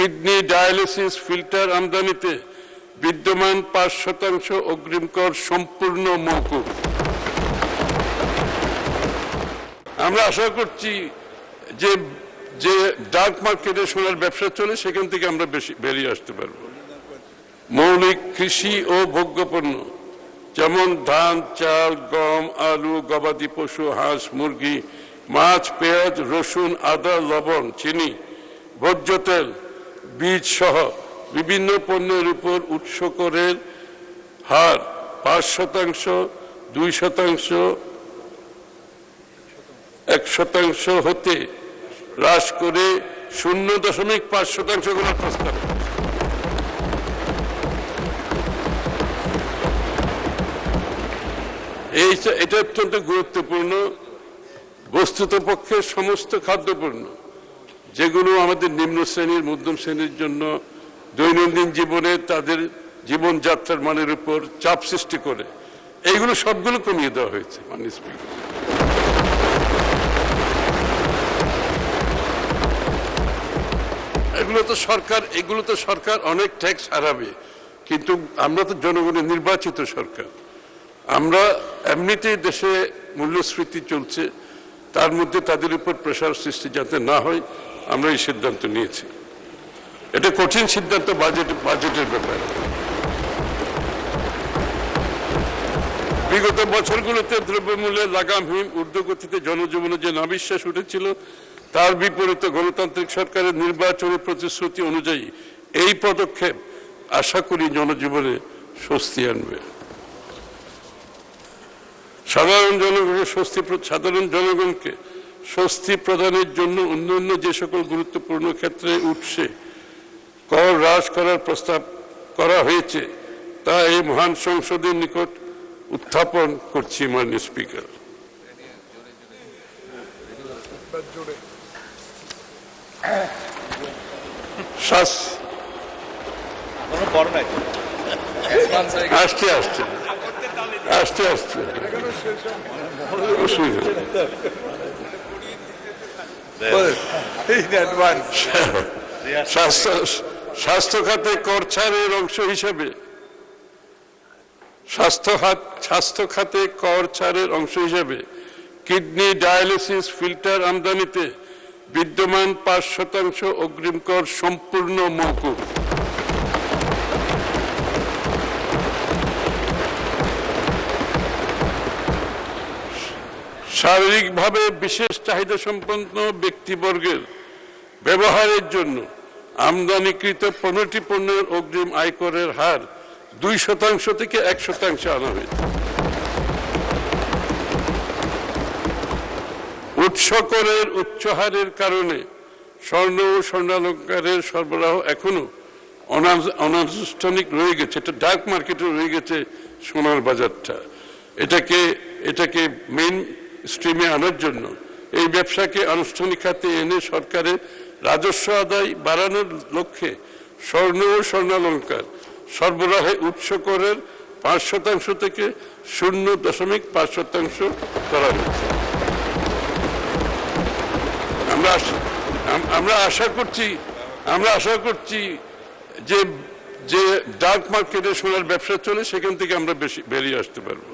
Kidney dialysis filter আমদানিতে বিদ্যমান 5% অগ্রিম কর সম্পূর্ণ মওকুফ। আমরা আশা করছি যে যে ডার্ক মার্কেটে সোনার ব্যবসা চলে সেখান থেকে আমরা বেরিয়ে আসতে পারব। মৌলিক কৃষি ও ভোগ্যপণ্য যেমন ধান, চাল, গম, আলু, গবাদি পশু, হাঁস, মুরগি, মাছ, পেঁয়াজ, রসুন, আদা, লবণ, চিনি, ভোজ্য তেল, বীজ সহ বিভিন্ন পণ্যের উপর উৎস করের হার 5%, 2%, 1% হতে হ্রাস করে 0.5% করার প্রস্তাব। এটা অত্যন্ত গুরুত্বপূর্ণ। বস্তুতপক্ষে সমস্ত খাদ্যপণ্য যেগুলো আমাদের নিম্ন শ্রেণীর, মধ্যম শ্রেণীর জন্য দৈনন্দিন জীবনে তাদের জীবনযাত্রার মানের উপর চাপ সৃষ্টি করে, এইগুলো সবগুলো কমিয়ে দেওয়া হয়েছে মাননীয় স্পিকার। এগুলো তো সরকার অনেক ট্যাক্স হারাবে, কিন্তু আমরা তো জনগণের নির্বাচিত সরকার। আমরা এমনিতেই দেশে মূল্যস্ফীতি চলছে, তার মধ্যে তাদের উপর প্রেসার সৃষ্টি যাতে না হয় আমরা এই সিদ্ধান্ত নিয়েছি। এটা কঠিন সিদ্ধান্ত বাজেটের ব্যাপারে। বিগত বছরগুলোতে দ্রব্যমূল্যের লাগামহীন ঊর্ধ্বগতিতে জনজীবনে যে নাবিশ্বাস উঠেছিল, তার বিপরীতে গণতান্ত্রিক সরকারের নির্বাচনী প্রতিশ্রুতি অনুযায়ী এই পদক্ষেপ আশা করি জনজীবনে স্বস্তি আনবে। সাধারণ জনগণকে স্বস্তি প্রদানের জন্য অন্যান্য যে সকল গুরুত্বপূর্ণ ক্ষেত্রে উৎসে কর হ্রাস করার প্রস্তাব করা হয়েছে তা এই মহান সংসদের নিকট উত্থাপন করছি মাননীয় স্পিকার। আসছে স্বাস্থ্য খাতে কর ছাড়ের অংশ হিসেবে কিডনি ডায়ালিসিস ফিল্টার আমদানিতে বিদ্যমান 5% অগ্রিম কর সম্পূর্ণ মওকুফ। শারীরিকভাবে বিশেষ চাহিদা সম্পন্ন ব্যক্তিবর্গের ব্যবহারের জন্য আমদানিকৃত 15টি পণ্যের অগ্রিম আয়করের হার 2% থেকে 1% আনা হয়েছে। উৎস করের উচ্চ হারের কারণে স্বর্ণ ও স্বর্ণালংকারের সরবরাহ এখনো অনানুষ্ঠানিক রয়ে গেছে। এটা ডার্ক মার্কেটে রয়ে গেছে সোনার বাজারটা। এটাকে মেইন স্ট্রিমে আনার জন্য এই ব্যবসাকে আনুষ্ঠানিক খাতে এনে সরকারের রাজস্ব আদায় বাড়ানোর লক্ষ্যে স্বর্ণ ও স্বর্ণালংকার সরবরাহে উৎস করের 5% থেকে 0.5% করা হয়েছে। আমরা আশা করছি যে ডার্ক মার্কেটে সোনার ব্যবসা চলে সেখান থেকে আমরা বেরিয়ে আসতে পারবো।